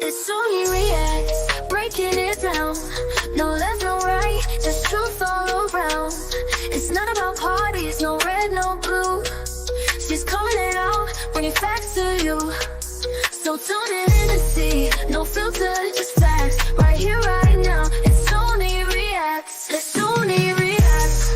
It's only reacts, breaking it down. No left, no right, just truth all around. It's not about parties, no red, no blue. She's calling it out, bringing facts to you. So tune in and see, no filter, just facts. Right here, right now, it's only reacts. It's only reacts.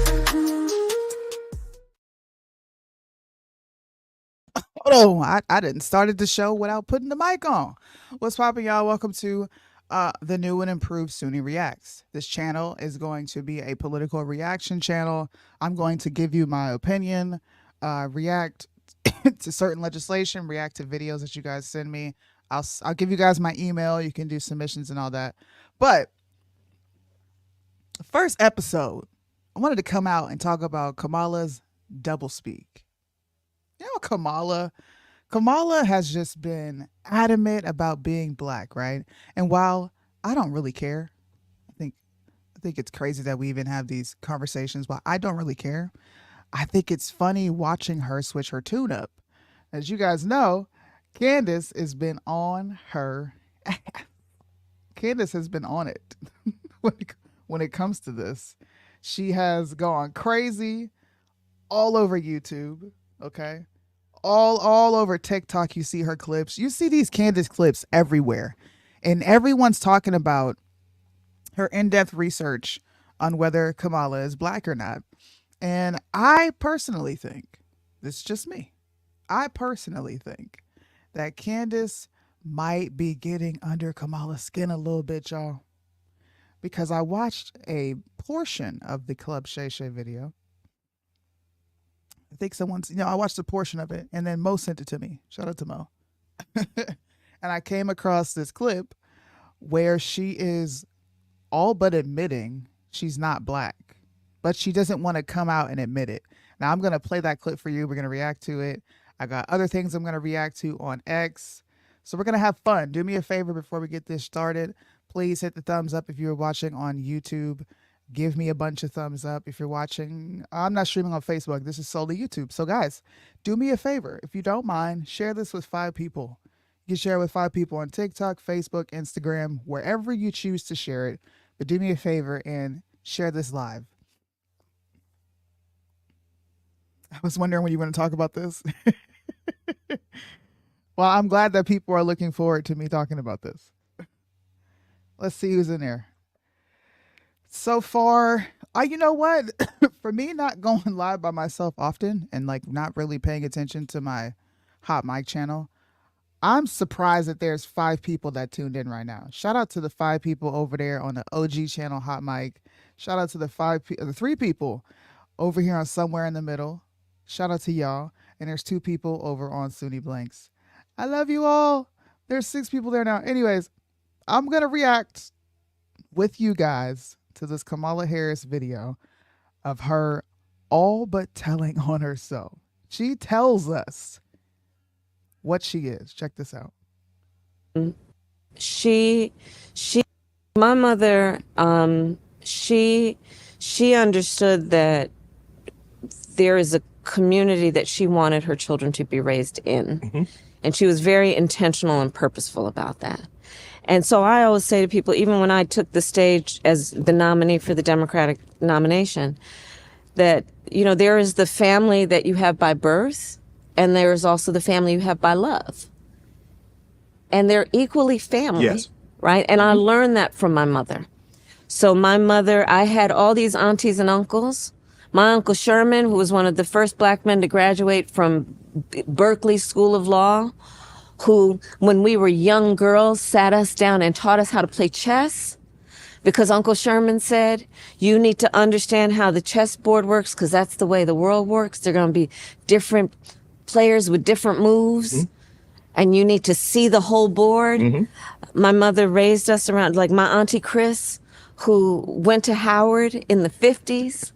Hold on, I didn't started the show without putting the mic on. What's poppin', y'all? Welcome to the new and improved Sunni Reacts. This channel is going to be a political reaction channel. I'm going to give you my opinion, react to certain legislation, react to videos that you guys send me. I'll give you guys my email. You can do submissions and all that. But the first episode, I wanted to come out and talk about Kamala's doublespeak. You know, Kamala has just been adamant about being black, right? And while I don't really care, I think it's crazy that we even have these conversations, but I don't really care. I think it's funny watching her switch her tune up. As you guys know, Candace has been on her. Candace has been on it when it comes to this. She has gone crazy all over YouTube. Okay. All over TikTok, you see her clips. You see these Candace clips everywhere. And everyone's talking about her in-depth research on whether Kamala is black or not. And I personally think, this is just me, I personally think that Candace might be getting under Kamala's skin a little bit, y'all. Because I watched a portion of the Club Shay Shay video. I think someone's, I watched a portion of it and then Mo sent it to me. Shout out to Mo. And I came across this clip where she is all but admitting she's not black, but she doesn't want to come out and admit it. Now I'm going to play that clip for you. We're going to react to it. I got other things I'm going to react to on X. So we're going to have fun. Do me a favor before we get this started. Please hit the thumbs up if you're watching on YouTube. Give me a bunch of thumbs up if you're watching. I'm not streaming on Facebook. This is solely YouTube. So guys, do me a favor. If you don't mind, share this with 5 people. You can share it with 5 people on TikTok, Facebook, Instagram, wherever you choose to share it. But do me a favor and share this live. I was wondering when you want to talk about this. Well, I'm glad that people are looking forward to me talking about this. Let's see who's in there. So far, you know what? For me, not going live by myself often and like not really paying attention to my hot mic channel, I'm surprised that there's 5 people that tuned in right now. Shout out to the 5 people over there on the OG channel, hot mic. Shout out to the 3 people over here on Somewhere in the Middle. Shout out to y'all. And there's 2 people over on Sunni Blanks. I love you all. There's 6 people there now. Anyways, I'm going to react with you guys to this Kamala Harris video of her all but telling on herself. She tells us what she is. Check this out. My mother, she understood that there is a community that she wanted her children to be raised in. Mm-hmm. And she was very intentional and purposeful about that. And so I always say to people, even when I took the stage as the nominee for the Democratic nomination, that, there is the family that you have by birth, and there is also the family you have by love. And they're equally family, yes. Right? And I learned that from my mother. So my mother, I had all these aunties and uncles. My Uncle Sherman, who was one of the first black men to graduate from Berkeley School of Law, who, when we were young girls, sat us down and taught us how to play chess, because Uncle Sherman said, you need to understand how the chessboard works, because that's the way the world works. There are going to be different players with different moves, and you need to see the whole board. My mother raised us around, like my Auntie Chris, who went to Howard in the 50s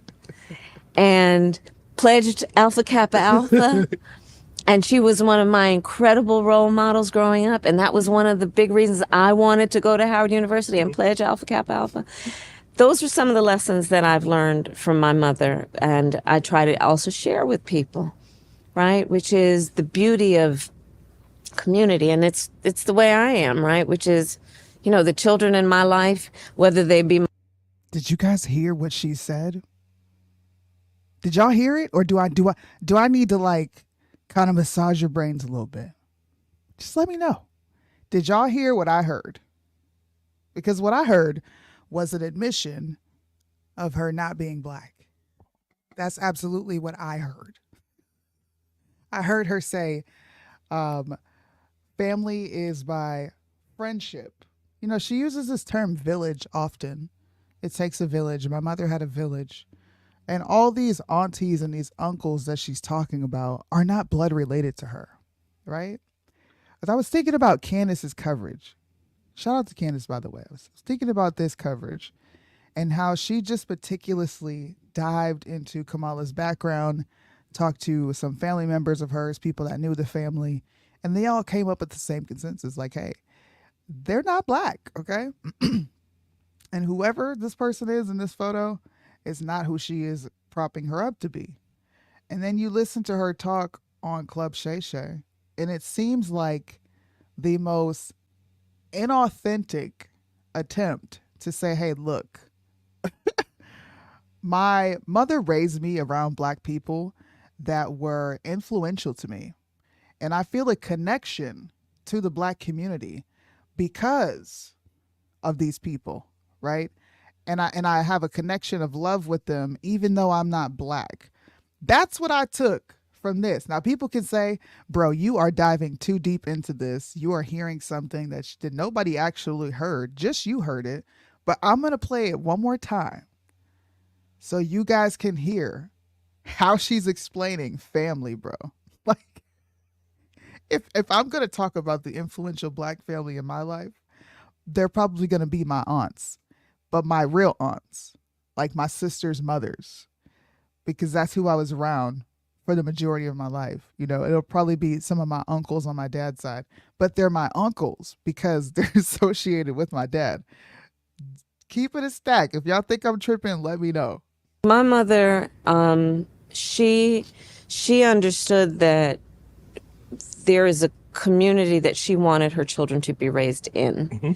and pledged Alpha Kappa Alpha. And she was one of my incredible role models growing up. And that was one of the big reasons I wanted to go to Howard University and pledge Alpha Kappa Alpha. Those are some of the lessons that I've learned from my mother. And I try to also share with people, right? Which is the beauty of community. And it's the way I am, right? Which is, the children in my life, whether they be. Did you guys hear what she said? Did y'all hear it? Or do I need to like kind of massage your brains a little bit? Just let me know. Did y'all hear what I heard? Because what I heard was an admission of her not being black. That's absolutely what I heard. I heard her say, family is by friendship. She uses this term village often. It takes a village. My mother had a village. And all these aunties and these uncles that she's talking about are not blood related to her, right? As I was thinking about Candace's coverage, shout out to Candace, by the way. I was thinking about this coverage and how she just meticulously dived into Kamala's background, talked to some family members of hers, people that knew the family, and they all came up with the same consensus, like, hey, they're not black, okay? And whoever this person is in this photo is not who she is propping her up to be. And then you listen to her talk on Club Shay Shay, and it seems like the most inauthentic attempt to say, hey, look, my mother raised me around black people that were influential to me. And I feel a connection to the black community because of these people, right? And I have a connection of love with them, even though I'm not black. That's what I took from this. Now, people can say, bro, you are diving too deep into this. You are hearing something that nobody actually heard. Just you heard it. But I'm going to play it one more time so you guys can hear how she's explaining family, bro. Like, if I'm going to talk about the influential black family in my life, they're probably going to be my aunts, but my real aunts, like my sister's mothers, because that's who I was around for the majority of my life. It'll probably be some of my uncles on my dad's side, but they're my uncles because they're associated with my dad. Keep it a stack. If y'all think I'm tripping, let me know. My mother, she understood that there is a community that she wanted her children to be raised in. Mm-hmm.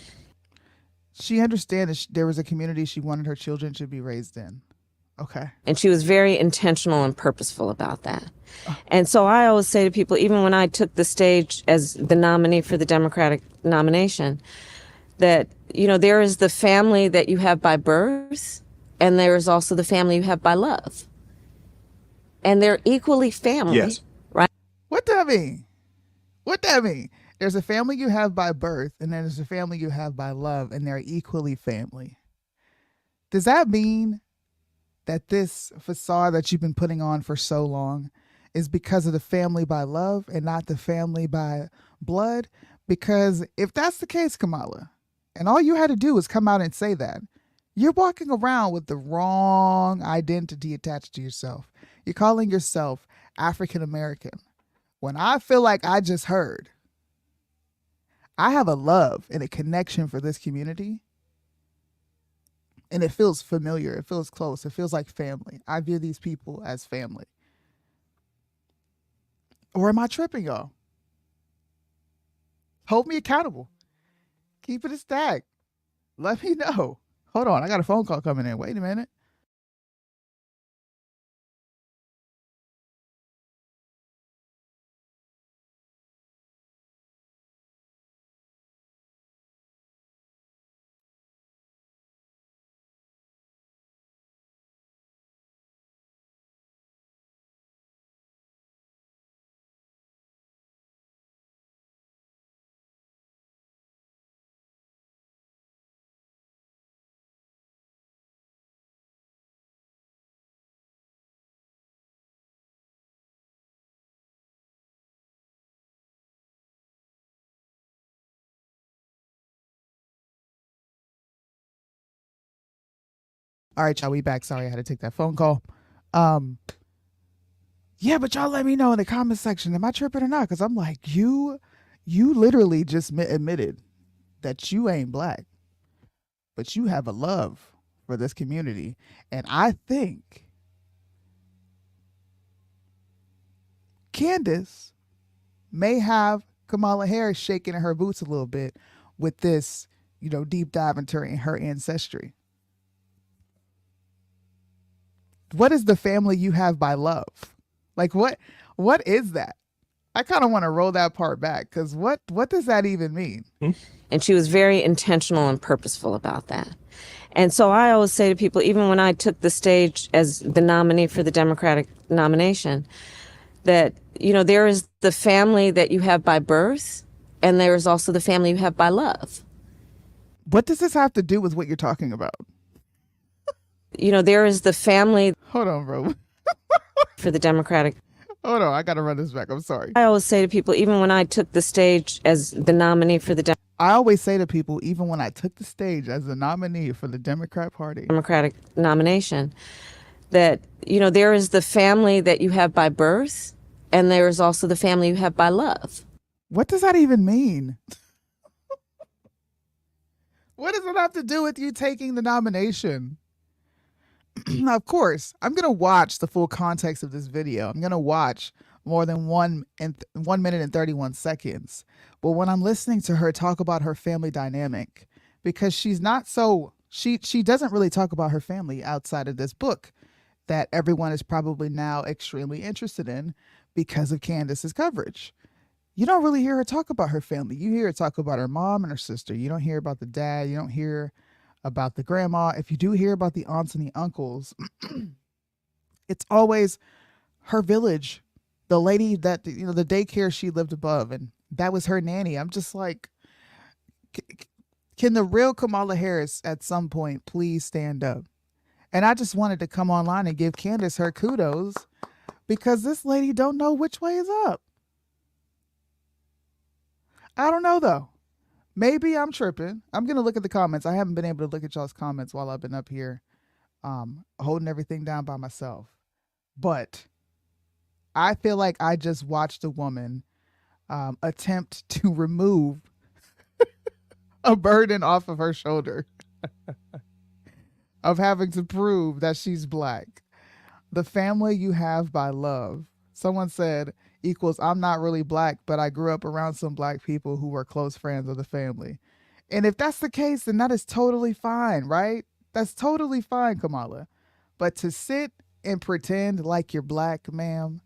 She understood that there was a community she wanted her children to be raised in. Okay. And she was very intentional and purposeful about that. And so I always say to people, even when I took the stage as the nominee for the Democratic nomination, that, there is the family that you have by birth, and there is also the family you have by love. And they're equally family, yes. Right? What that mean? There's a family you have by birth, and then there's a family you have by love, and they're equally family. Does that mean that this facade that you've been putting on for so long is because of the family by love and not the family by blood? Because if that's the case, Kamala, and all you had to do was come out and say that, you're walking around with the wrong identity attached to yourself. You're calling yourself African American. When I feel like I just heard, I have a love and a connection for this community. And it feels familiar. It feels close. It feels like family. I view these people as family. Or am I tripping, y'all? Hold me accountable. Keep it a stack. Let me know. Hold on. I got a phone call coming in. Wait a minute. All right, y'all, we back. Sorry, I had to take that phone call. Yeah, but y'all let me know in the comment section, am I tripping or not? Because I'm like, you literally just admitted that you ain't black, but you have a love for this community. And I think Candace may have Kamala Harris shaking in her boots a little bit with this, deep dive into her ancestry. What is the family you have by love? Like what is that? I kind of want to roll that part back because what does that even mean? And she was very intentional and purposeful about that. And so I always say to people, even when I took the stage as the nominee for the Democratic nomination, that, there is the family that you have by birth, and there is also the family you have by love. What does this have to do with what you're talking about? There is the family. Hold on, bro. For the Democratic. Hold on, I got to run this back. I'm sorry. I always say to people, even when I took the stage as the nominee for the I always say to people, even when I took the stage as the nominee for the Democratic nomination, that, there is the family that you have by birth, and there is also the family you have by love. What does that even mean? What does it have to do with you taking the nomination? Of course, I'm going to watch the full context of this video. I'm going to watch more than 1 minute and 31 seconds. But when I'm listening to her talk about her family dynamic, because she's not she doesn't really talk about her family outside of this book that everyone is probably now extremely interested in because of Candace's coverage. You don't really hear her talk about her family. You hear her talk about her mom and her sister. You don't hear about the dad. You don't hear about the grandma. If you do hear about the aunts and the uncles, it's always her village, the lady that, the daycare she lived above, and that was her nanny. I'm just like, can the real Kamala Harris at some point please stand up? And I just wanted to come online and give Candace her kudos because this lady don't know which way is up. I don't know though. Maybe I'm tripping. I'm going to look at the comments. I haven't been able to look at y'all's comments while I've been up here holding everything down by myself. But I feel like I just watched a woman attempt to remove a burden off of her shoulder of having to prove that she's black. The family you have by love. Someone said equals I'm not really black, but I grew up around some black people who were close friends of the family. And if that's the case, then that is totally fine, right? That's totally fine, Kamala. But to sit and pretend like you're black, ma'am,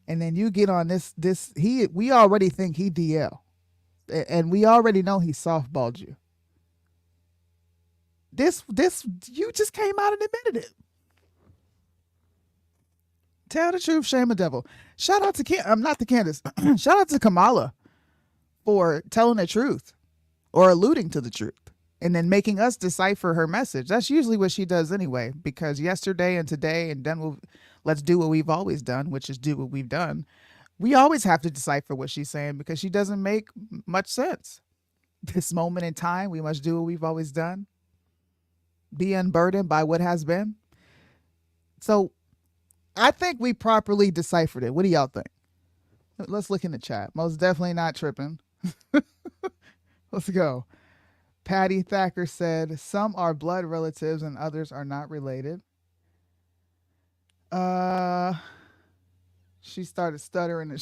and then you get on we already think he DL. And we already know he softballed you. You just came out and admitted it. Tell the truth, shame the devil. Shout out to not to Candace. Shout out to Kamala for telling the truth or alluding to the truth and then making us decipher her message. That's usually what she does anyway, because yesterday and today and then let's do what we've always done, which is do what we've done. We always have to decipher what she's saying because she doesn't make much sense. This moment in time, we must do what we've always done. Be unburdened by what has been. So I think we properly deciphered it. What do y'all think? Let's look in the chat. Most definitely not tripping. Let's go. Patty Thacker said, some are blood relatives and others are not related. She started stuttering.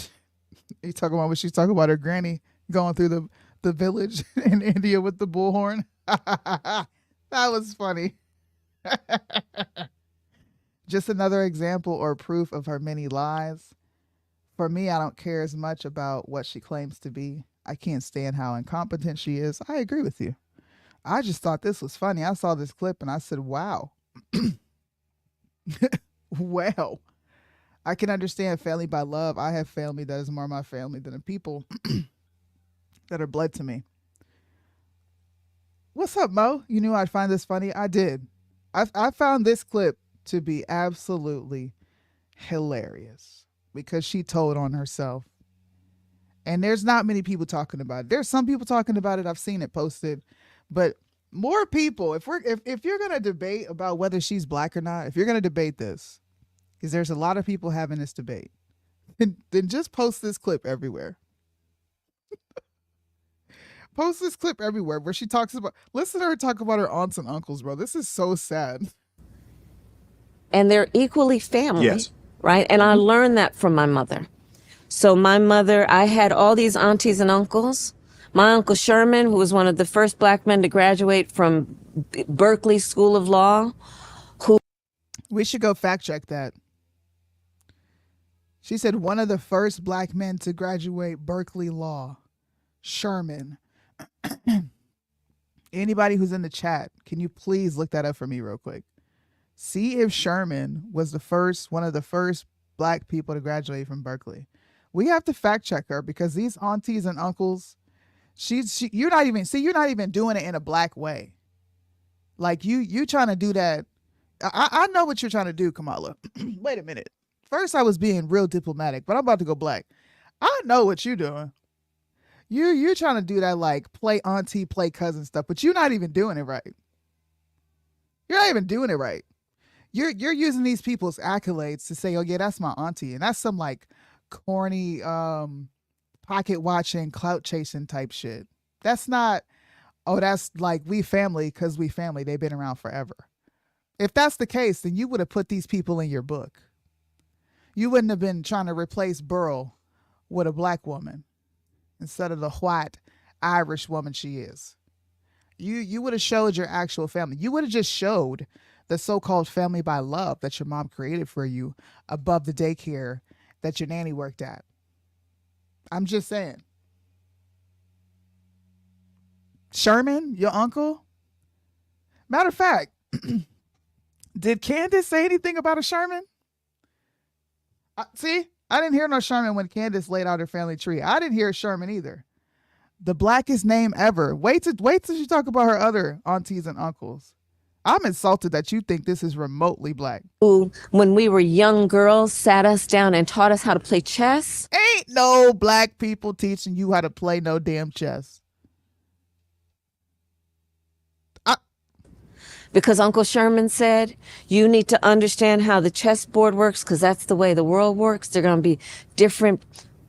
You talking about what she's talking about her granny going through the village in India with the bullhorn? That was funny. Just another example or proof of her many lies. For me, I don't care as much about what she claims to be. I can't stand how incompetent she is. I agree with you. I just thought this was funny. I saw this clip and I said, wow. Well, I can understand family by love. I have family that is more my family than the people that are blood to me. What's up, Mo? You knew I'd find this funny? I did. I found this clip to be absolutely hilarious because she told on herself. And there's not many people talking about it. There's some people talking about it. I've seen it posted, but more people, if you're going to debate about whether she's black or not, if you're going to debate this, because there's a lot of people having this debate, then just post this clip everywhere. Post this clip everywhere where she talks about, listen to her talk about her aunts and uncles, bro. This is so sad. And they're equally family, Yes. right? And I learned that from my mother. So my mother, I had all these aunties and uncles. My Uncle Sherman, who was one of the first black men to graduate from Berkeley School of Law, who We should go fact check that. She said one of the first black men to graduate Berkeley Law, Sherman. Anybody who's in the chat, can you please look that up for me real quick? See if Sherman was one of the first black people to graduate from Berkeley. We have to fact check her because these aunties and uncles, you're not even doing it in a black way. Like you trying to do that. I know what you're trying to do, Kamala. Wait a minute. First I was being real diplomatic, but I'm about to go black. I know what you're doing. You're trying to do that like play auntie, play cousin stuff, but you're not even doing it right. You're not even doing it right. You're using these people's accolades to say, oh yeah, that's my auntie. And that's some like corny pocket watching, clout chasing type shit. That's not, oh, that's like we family because we family. They've been around forever. If that's the case, then you would have put these people in your book. You wouldn't have been trying to replace Burl with a black woman instead of the white Irish woman she is. You would have showed your actual family. You would have just showed the so-called family by love that your mom created for you above the daycare that your nanny worked at. I'm just saying. Sherman, your uncle? Matter of fact, did Candace say anything about a Sherman? See, I didn't hear no Sherman when Candace laid out her family tree. I didn't hear Sherman either. The blackest name ever. Wait till she talk about her other aunties and uncles. I'm insulted that you think this is remotely black. who, when we were young girls, sat us down and taught us how to play chess. Ain't no black people teaching you how to play no damn chess. Because Uncle Sherman said, you need to understand how the chessboard works because that's the way the world works. There are going to be different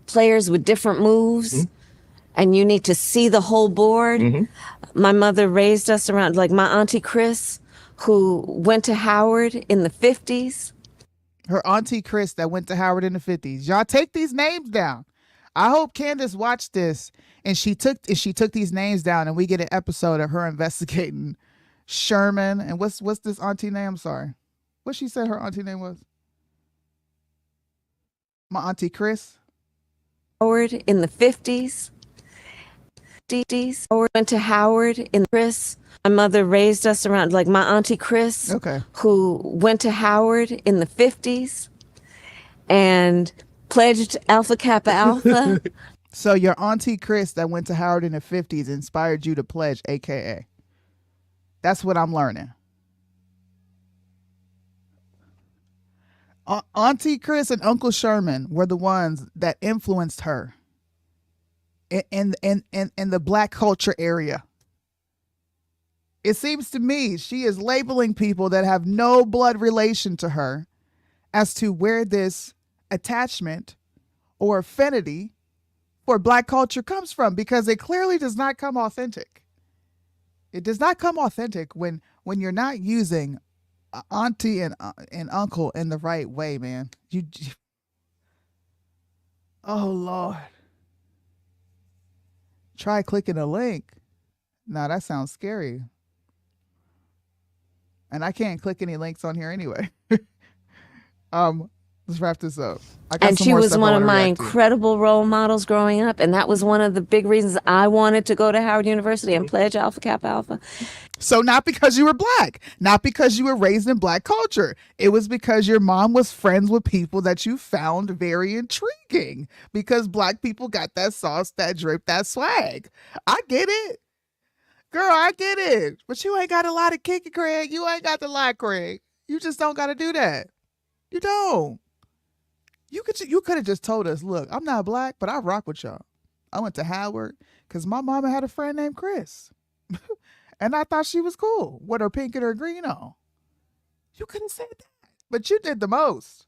players with different moves. And you need to see the whole board. My mother raised us around, like my Auntie Chris, who went to Howard in the 50s. Her Auntie Chris that went to Howard in the 50s. Y'all take these names down. I hope Candace watched this and she took these names down and we get an episode of her investigating Sherman. And what's this auntie name? I'm sorry. What she said her auntie name was? My Auntie Chris. Howard in the 50s. Or went to Howard in Chris. My mother raised us around, like my Auntie Chris, Okay. who went to Howard in the 50s and pledged Alpha Kappa Alpha. So your Auntie Chris that went to Howard in the 50s inspired you to pledge, AKA. That's what I'm learning. Auntie Chris and Uncle Sherman were the ones that influenced her in the black culture area. It seems to me she is labeling people that have no blood relation to her as to where this attachment or affinity for black culture comes from, because it clearly does not come authentic. It does not come authentic when you're not using auntie and uncle in the right way, man. Oh Lord. Try clicking a link. Nah, that sounds scary. And I can't click any links on here anyway. Let's wrap this up. And she was one of my incredible role models growing up. And that was one of the big reasons I wanted to go to Howard University and pledge Alpha Kappa Alpha. So not because you were black, not because you were raised in black culture. It was because your mom was friends with people that you found very intriguing, because black people got that sauce, that drip, that swag. I get it. Girl, I get it. But you ain't got a lot of kicking, Craig. You ain't got the lot, Craig. You just don't got to do that. You don't. You could have just told us, look, I'm not black, but I rock with y'all. I went to Howard because my mama had a friend named Chris. And I thought she was cool with her pink and her green on. You could have said that. But you did the most.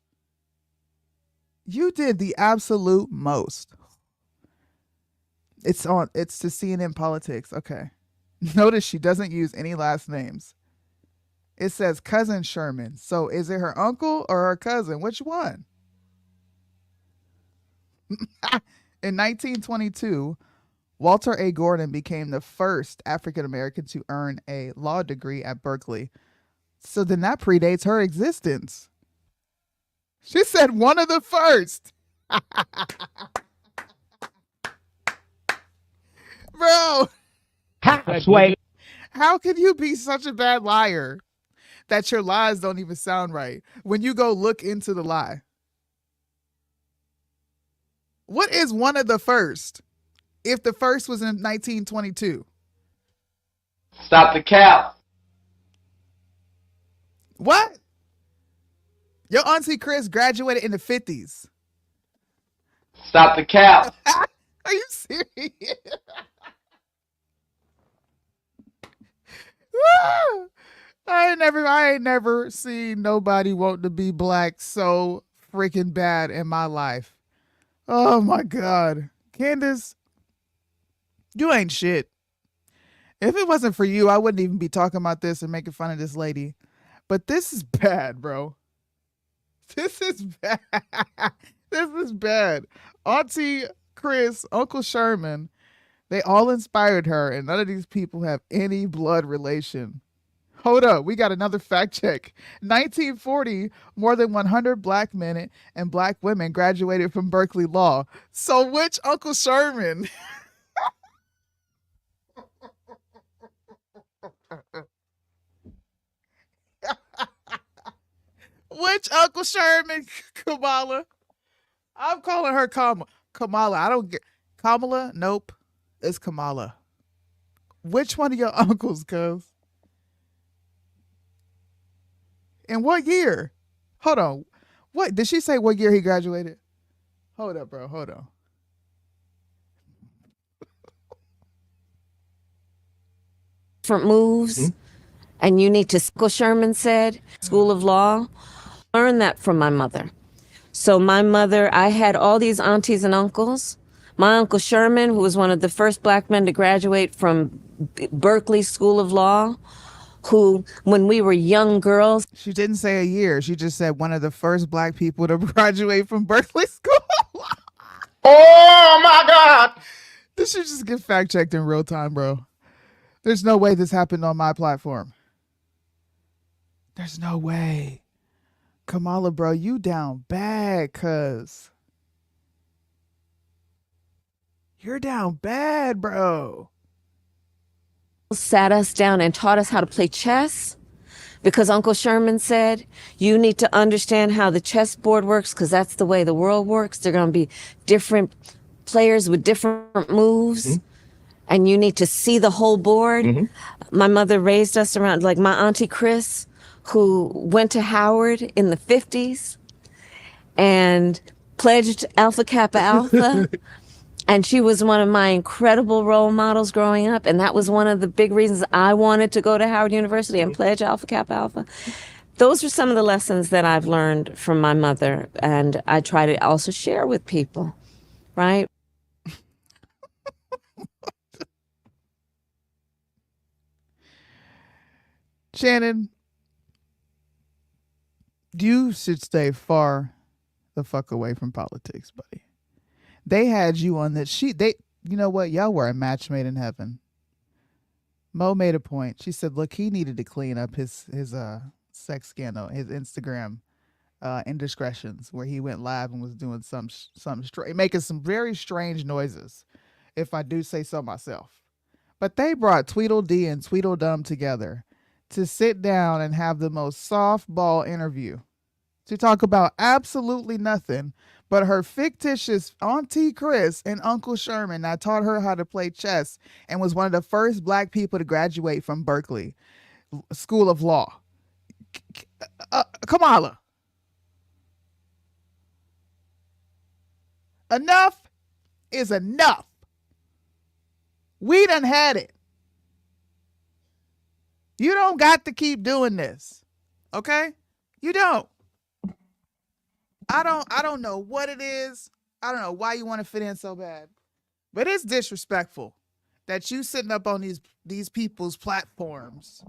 You did the absolute most. It's to CNN Politics. Okay. Notice she doesn't use any last names. It says cousin Sherman. So is it her uncle or her cousin? Which one? In 1922, Walter A. Gordon became the first African American to earn a law degree at Berkeley. So then that predates her existence. She said one of the first. Bro, Halfway. how can you be such a bad liar that your lies don't even sound right when you go look into the lie? What is one of the first if the first was in 1922? Stop the cap. What? Your auntie Chris graduated in the 50s. Stop the cap. Are you serious? I ain't never seen nobody want to be black so freaking bad in my life. Oh my God. Candace, you ain't shit. If it wasn't for you, I wouldn't even be talking about this and making fun of this lady. But this is bad, bro. This is bad. This is bad. Auntie Chris, Uncle Sherman, they all inspired her, and none of these people have any blood relation. Hold up, we got another fact check. 1940, more than 100 black men and black women graduated from Berkeley Law. So which Uncle Sherman? Which Uncle Sherman, Kamala? I'm calling her Kamala. I don't get Kamala. Nope, it's Kamala. Which one of your uncles, cuz? In what year? Hold on. What did she say? What year he graduated? Hold up, bro. Hold on. Different moves, and you need to, Uncle Sherman said, School of Law, learn that from my mother. So my mother, I had all these aunties and uncles. My Uncle Sherman, who was one of the first black men to graduate from Berkeley School of Law, who, when we were young girls. She didn't say a year. She just said one of the first black people to graduate from Berkeley School. Oh my God. This should just get fact checked in real time, bro. There's no way this happened on my platform. There's no way. Kamala, bro, you down bad, cuz. You're down bad, bro. Sat us down and taught us how to play chess, because Uncle Sherman said, you need to understand how the chessboard works, because that's the way the world works. They're going to be different players with different moves, and you need to see the whole board. My mother raised us around, like my Auntie Chris, who went to Howard in the 50s and pledged Alpha Kappa Alpha. And she was one of my incredible role models growing up. And that was one of the big reasons I wanted to go to Howard University and pledge Alpha Kappa Alpha. Those are some of the lessons that I've learned from my mother. And I try to also share with people, right? Shannon, you should stay far the fuck away from politics, buddy. They had you on that sheet. You know what? Y'all were a match made in heaven. Mo made a point. She said, look, he needed to clean up his sex scandal, his Instagram indiscretions, where he went live and was doing making some very strange noises, if I do say so myself. But they brought Tweedledee and Tweedledum together to sit down and have the most softball interview to talk about absolutely nothing but her fictitious Auntie Chris and Uncle Sherman that taught her how to play chess and was one of the first black people to graduate from Berkeley School of Law. Kamala. Enough is enough. We done had it. You don't got to keep doing this. Okay? You don't. I don't know what it is. I don't know why you want to fit in so bad. But it's disrespectful that you sitting up on these people's platforms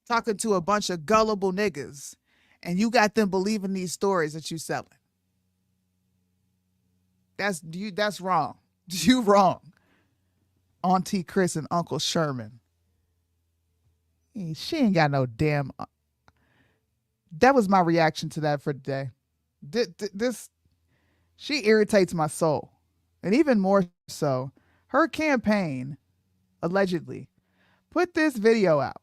talking to a bunch of gullible niggas and you got them believing these stories that you selling. That's wrong. You wrong. Auntie Chris and Uncle Sherman. She ain't got no damn. That was my reaction to that for today. This she irritates my soul, and even more so, her campaign allegedly put this video out.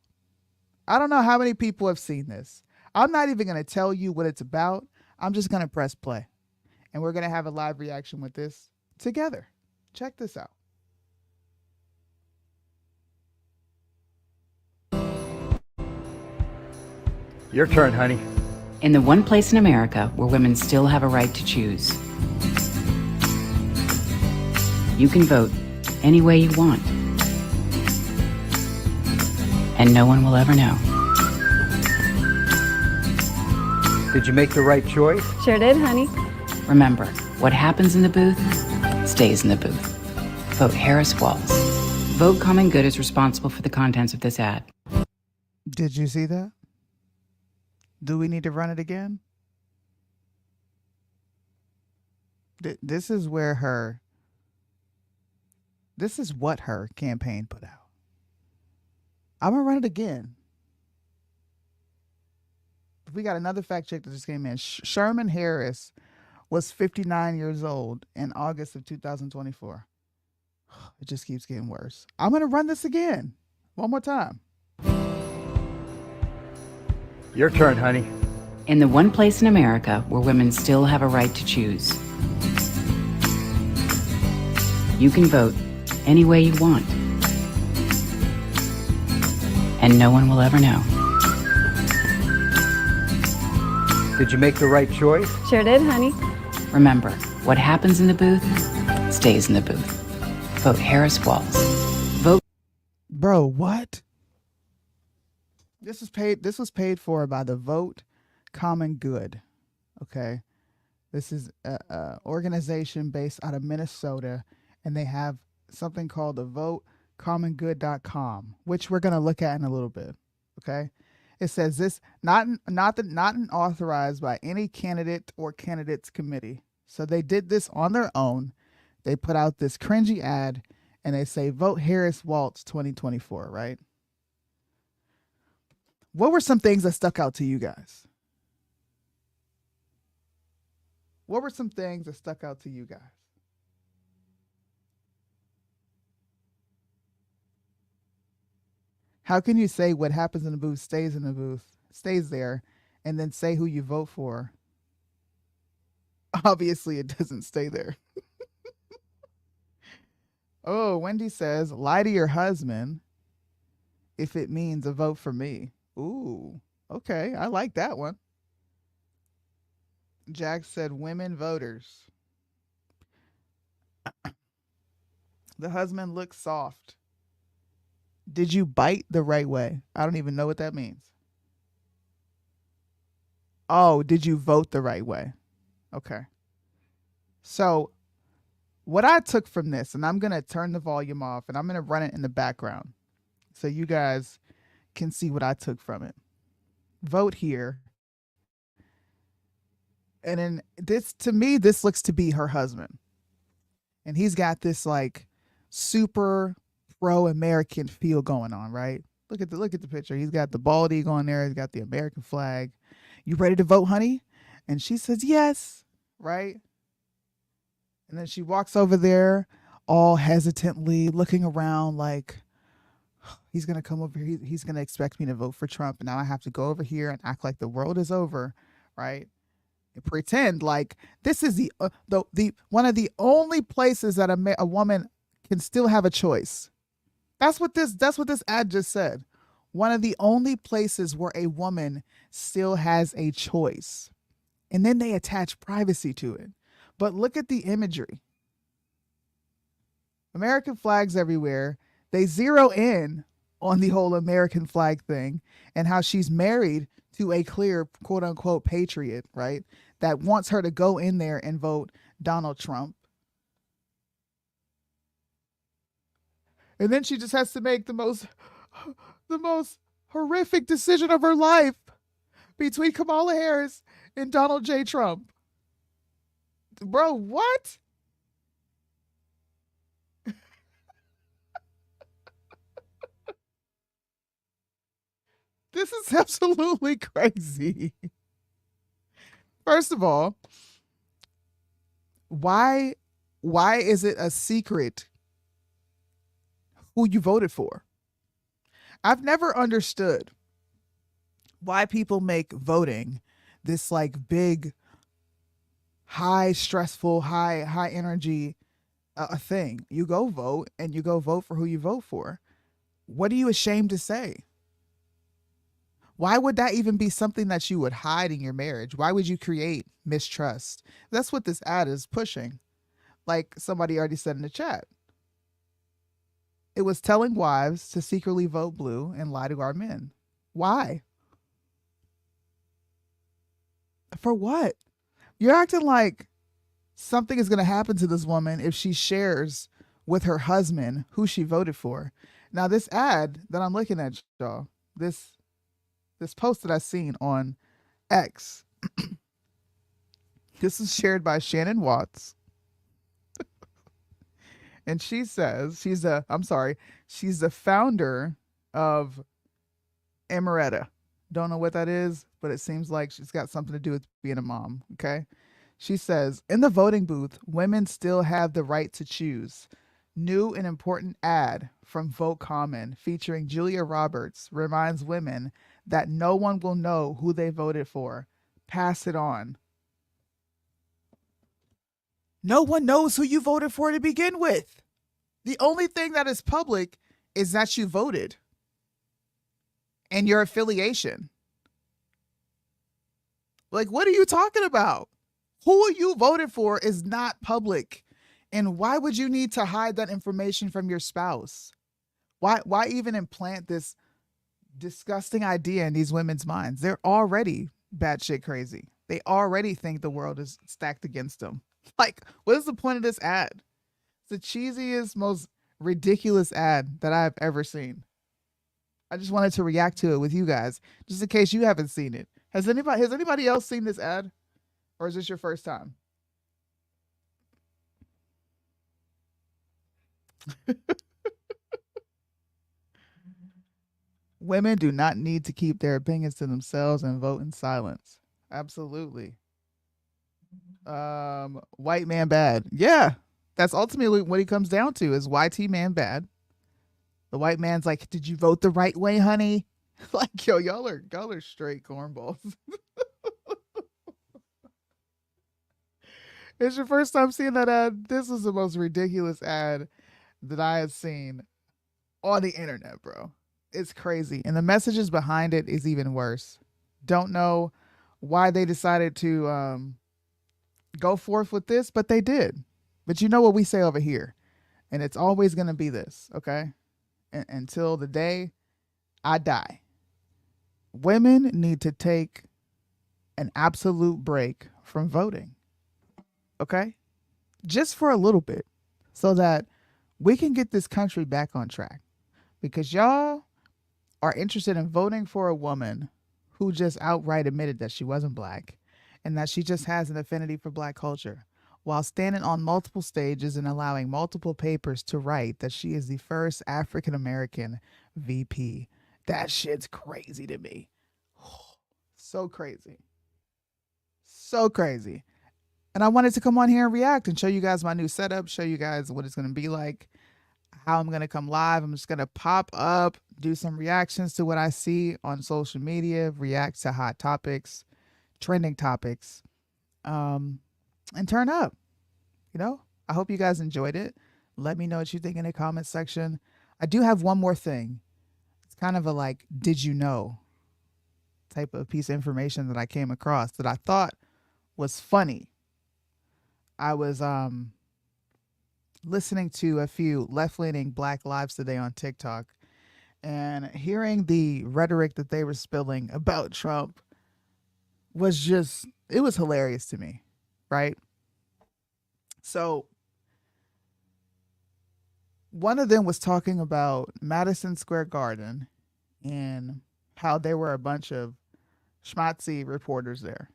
I don't know how many people have seen this. I'm not even going to tell you what it's about. I'm just going to press play, and we're going to have a live reaction with this together. Check this out. Your turn, honey. In the one place in America where women still have a right to choose, you can vote any way you want, and no one will ever know. Did you make the right choice? Sure did, honey. Remember, what happens in the booth stays in the booth. Vote Harris Waltz. Vote Common Good is responsible for the contents of this ad. Did you see that? Do we need to run it again? This is what her campaign put out. I'm going to run it again. We got another fact check that just came in. Sherman Harris was 59 years old in August of 2024. It just keeps getting worse. I'm going to run this again. One more time. Your turn, honey. In the one place in America where women still have a right to choose, you can vote any way you want, and no one will ever know. Did you make the right choice? Sure did, honey. Remember, what happens in the booth stays in the booth. Vote Harris Waltz. Vote. Bro, what? This was paid for by the Vote Common Good. Okay. This is a organization based out of Minnesota, and they have something called the VoteCommonGood.com, which we're going to look at in a little bit. Okay. It says this not authorized by any candidate or candidates committee. So they did this on their own. They put out this cringy ad and they say Vote Harris Waltz 2024, right? What were some things that stuck out to you guys? What were some things that stuck out to you guys? How can you say what happens in the booth stays in the booth, stays there, and then say who you vote for? Obviously, it doesn't stay there. Oh, Wendy says, lie to your husband if it means a vote for me. Ooh, okay. I like that one. Jack said women voters. The husband looks soft. Did you bite the right way? I don't even know what that means. Oh, did you vote the right way? Okay. So what I took from this, and I'm going to turn the volume off and I'm going to run it in the background so you guys can see what I took from it. Vote here. And then this, to me, this looks to be her husband. And he's got this like super pro-American feel going on, right? Look at the picture. He's got the bald eagle on there. He's got the American flag. You ready to vote, honey? And she says, yes, right? And then she walks over there all hesitantly looking around like, he's going to come over here. He's going to expect me to vote for Trump. And now I have to go over here and act like the world is over, right? And pretend like this is the one of the only places that a woman can still have a choice. That's what this ad just said. One of the only places where a woman still has a choice. And then they attach privacy to it. But look at the imagery. American flags everywhere. They zero in on the whole American flag thing and how she's married to a clear quote unquote patriot, right? That wants her to go in there and vote Donald Trump. And then she just has to make the most horrific decision of her life between Kamala Harris and Donald J. Trump. Bro, what? This is absolutely crazy. First of all, why is it a secret who you voted for? I've never understood why people make voting this like big, high stressful, high energy a thing. You go vote and you go vote for who you vote for. What are you ashamed to say? Why would that even be something that you would hide in your marriage? Why would you create mistrust? That's what this ad is pushing. Like somebody already said in the chat. It was telling wives to secretly vote blue and lie to our men. Why? For what? You're acting like something is going to happen to this woman if she shares with her husband who she voted for. Now, this ad that I'm looking at, y'all, this post that I've seen on X, this is shared by Shannon Watts. And she says she's the founder of Emeretta. Don't know what that is, but it seems like she's got something to do with being a mom. Okay. She says, in the voting booth, women still have the right to choose. New and important ad from Vote Common featuring Julia Roberts reminds women that no one will know who they voted for. Pass it on. No one knows who you voted for to begin with. The only thing that is public is that you voted and your affiliation. Like, what are you talking about? Who you voted for is not public. And why would you need to hide that information from your spouse? Why even implant this disgusting idea in these women's minds? They're already batshit crazy. They already think the world is stacked against them. Like, what is the point of this ad? It's the cheesiest, most ridiculous ad that I've ever seen. I just wanted to react to it with you guys, just in case you haven't seen it. Has anybody else seen this ad? Or is this your first time? Women do not need to keep their opinions to themselves and vote in silence. Absolutely. White man bad. Yeah. That's ultimately what he comes down to is YT man bad. The white man's like, did you vote the right way, honey? Like, yo, y'all are straight cornballs. It's your first time seeing that ad. This is the most ridiculous ad that I have seen on the internet, bro. It's crazy. And the messages behind it is even worse. Don't know why they decided to go forth with this, but they did. But you know what we say over here. And it's always going to be this, okay? Until the day I die. Women need to take an absolute break from voting. Okay? Just for a little bit. So that we can get this country back on track. Because y'all are interested in voting for a woman who just outright admitted that she wasn't black and that she just has an affinity for black culture, while standing on multiple stages and allowing multiple papers to write that she is the first African American VP. That shit's crazy to me. So crazy. So crazy. And I wanted to come on here and react and show you guys my new setup, show you guys what it's going to be like, how I'm going to come live. I'm just going to pop up, do some reactions to what I see on social media, react to hot topics, trending topics, and turn up. You know, I hope you guys enjoyed it. Let me know what you think in the comment section. I do have one more thing. It's kind of a like, did you know type of piece of information that I came across that I thought was funny. I was listening to a few left-leaning Black Lives Today on TikTok and hearing the rhetoric that they were spilling about Trump was just, it was hilarious to me, right? So one of them was talking about Madison Square Garden and how there were a bunch of schmatzy reporters there.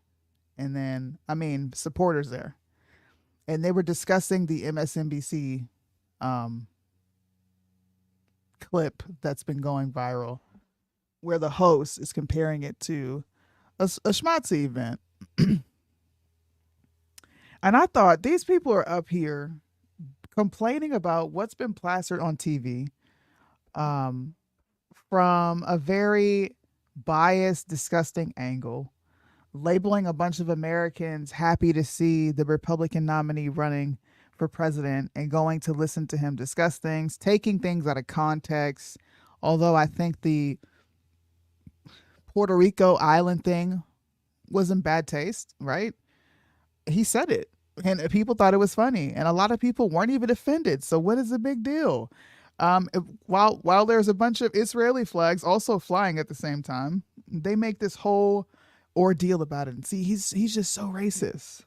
And then, supporters there. And they were discussing the MSNBC clip that's been going viral where the host is comparing it to a schmatzy event. And I thought these people are up here complaining about what's been plastered on TV, um, from a very biased, disgusting angle, labeling a bunch of Americans happy to see the Republican nominee running for president and going to listen to him discuss things, taking things out of context. Although I think the Puerto Rico island thing was in bad taste, right? He said it and people thought it was funny and a lot of people weren't even offended. So what is the big deal? While there's a bunch of Israeli flags also flying at the same time, they make this whole ordeal about it. And see, he's just so racist.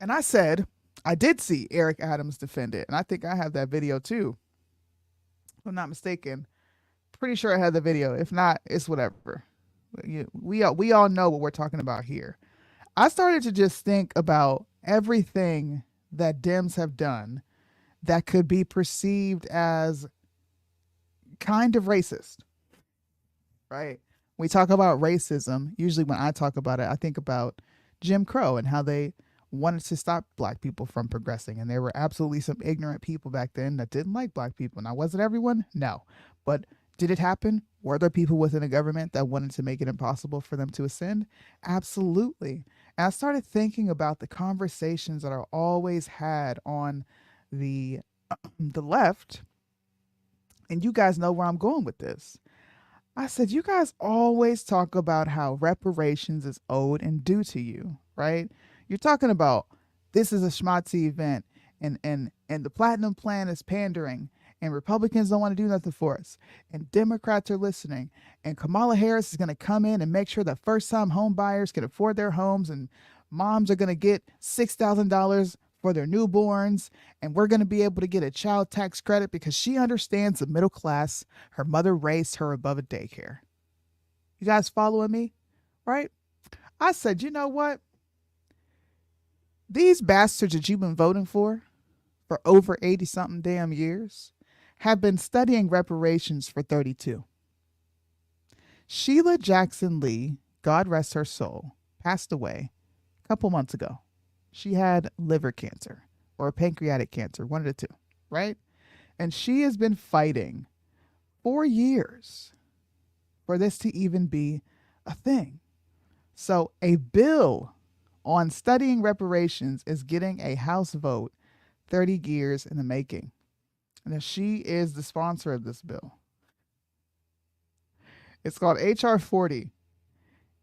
And I did see Eric Adams defend it, and I think I have that video too. If I'm not mistaken. Pretty sure I had the video. If not, it's whatever. We all know what we're talking about here. I started to just think about everything that Dems have done that could be perceived as kind of racist, right? We talk about racism. Usually when I talk about it, I think about Jim Crow and how they wanted to stop black people from progressing. And there were absolutely some ignorant people back then that didn't like black people. Now, was it everyone? No. But did it happen? Were there people within the government that wanted to make it impossible for them to ascend? Absolutely. And I started thinking about the conversations that are always had on the left. And you guys know where I'm going with this. I said, you guys always talk about how reparations is owed and due to you, right? You're talking about this is a schmatzy event and the platinum plan is pandering and Republicans don't want to do nothing for us and Democrats are listening and Kamala Harris is going to come in and make sure that first-time home buyers can afford their homes and moms are going to get $6,000 for their newborns and we're going to be able to get a child tax credit because she understands the middle class. Her mother raised her above a daycare. You guys following me? Right? I said, you know what? These bastards that you've been voting for over 80 something damn years have been studying reparations for 32. Sheila Jackson Lee, God rest her soul, passed away a couple months ago. She had liver cancer or pancreatic cancer, one of the two, right? And she has been fighting for years for this to even be a thing. So a bill on studying reparations is getting a House vote 30 years in the making. And she is the sponsor of this bill. It's called H.R. 40.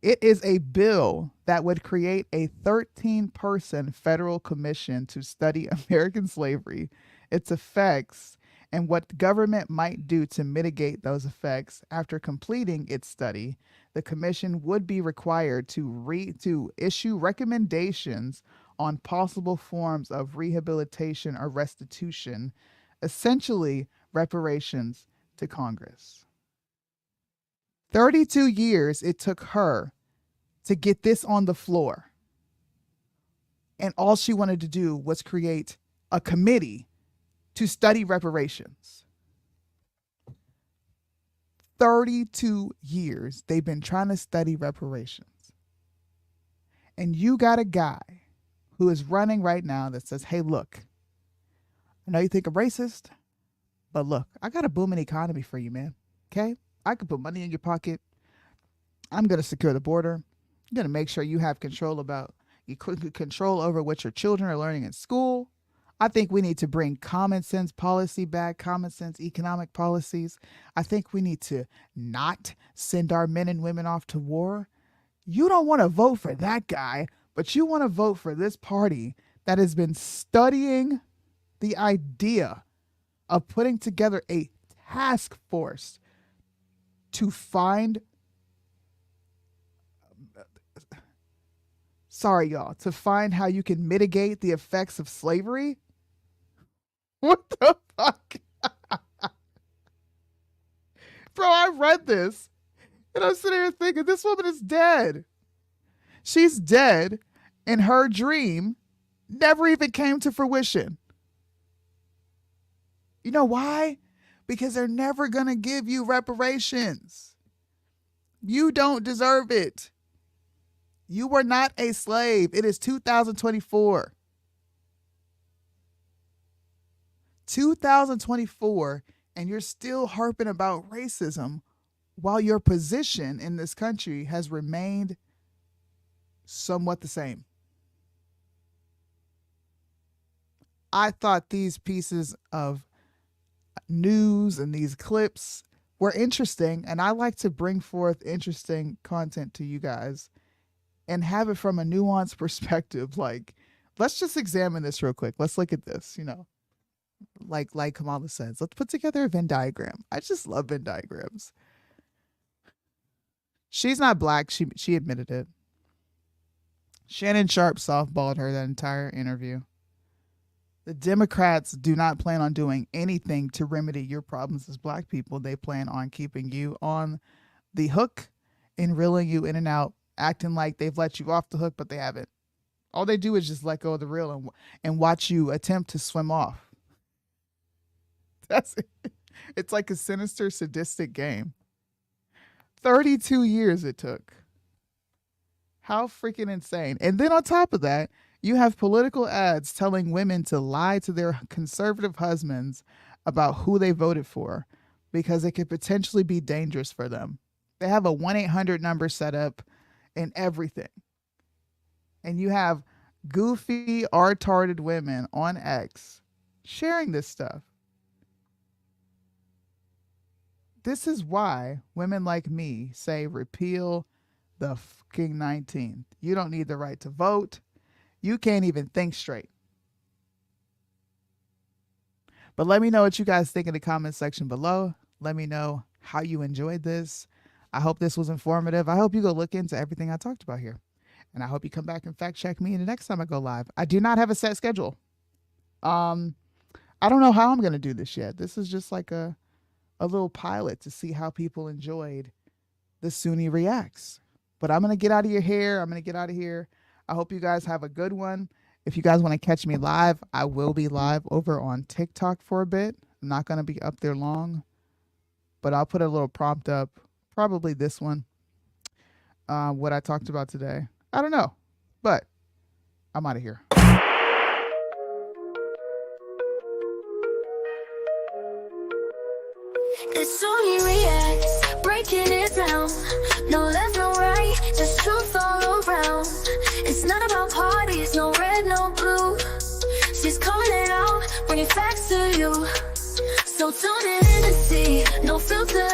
It is a bill that would create a 13-person federal commission to study American slavery, its effects, and what government might do to mitigate those effects. After completing its study, the commission would be required to issue recommendations on possible forms of rehabilitation or restitution, essentially reparations, to Congress. 32 years it took her to get this on the floor. And all she wanted to do was create a committee to study reparations. 32 years they've been trying to study reparations. And you got a guy who is running right now that says, hey, look, I know you think I'm racist, but look, I got a booming economy for you, man. Okay? I can put money in your pocket. I'm going to secure the border. I'm going to make sure you have control over what your children are learning in school. I think we need to bring common sense policy back, common sense economic policies. I think we need to not send our men and women off to war. You don't want to vote for that guy, but you want to vote for this party that has been studying the idea of putting together a task force to find, to find how you can mitigate the effects of slavery. What the fuck? Bro, I read this and I'm sitting here thinking, this woman is dead. She's dead and her dream never even came to fruition. You know why? Because they're never going to give you reparations. You don't deserve it. You were not a slave. It is 2024. 2024, and you're still harping about racism while your position in this country has remained somewhat the same. I thought these pieces of news and these clips were interesting, and I like to bring forth interesting content to you guys and have it from a nuanced perspective. Like, let's just examine this real quick. Let's look at this, like Kamala says, let's put together a Venn diagram. I just love Venn diagrams. She's not black. She admitted it. Shannon Sharp softballed her that entire interview. The Democrats do not plan on doing anything to remedy your problems as black people. They plan on keeping you on the hook and reeling you in and out, acting like they've let you off the hook, but they haven't. All they do is just let go of the reel and watch you attempt to swim off. That's it. It's like a sinister, sadistic game. 32 years it took. How freaking insane. And then on top of that, you have political ads telling women to lie to their conservative husbands about who they voted for because it could potentially be dangerous for them. They have a 1-800 number set up and everything. And you have goofy, retarded women on X sharing this stuff. This is why women like me say repeal the fucking 19th. You don't need the right to vote. You can't even think straight. But let me know what you guys think in the comment section below. Let me know how you enjoyed this. I hope this was informative. I hope you go look into everything I talked about here. And I hope you come back and fact check me the next time I go live. I do not have a set schedule. I don't know how I'm going to do this yet. This is just like a little pilot to see how people enjoyed the Sunni Reacts. But I'm going to get out of your hair. I'm going to get out of here. I hope you guys have a good one. If you guys want to catch me live, I will be live over on TikTok for a bit. I'm not going to be up there long, but I'll put a little prompt up, probably this one, what I talked about today. I don't know, but I'm out of here. It's Sony Reacts, breaking it down. No left, no right, just truth all around. It's not about parties, no red, no blue. She's calling it out, bringing facts to you. So tune in and see, no filter.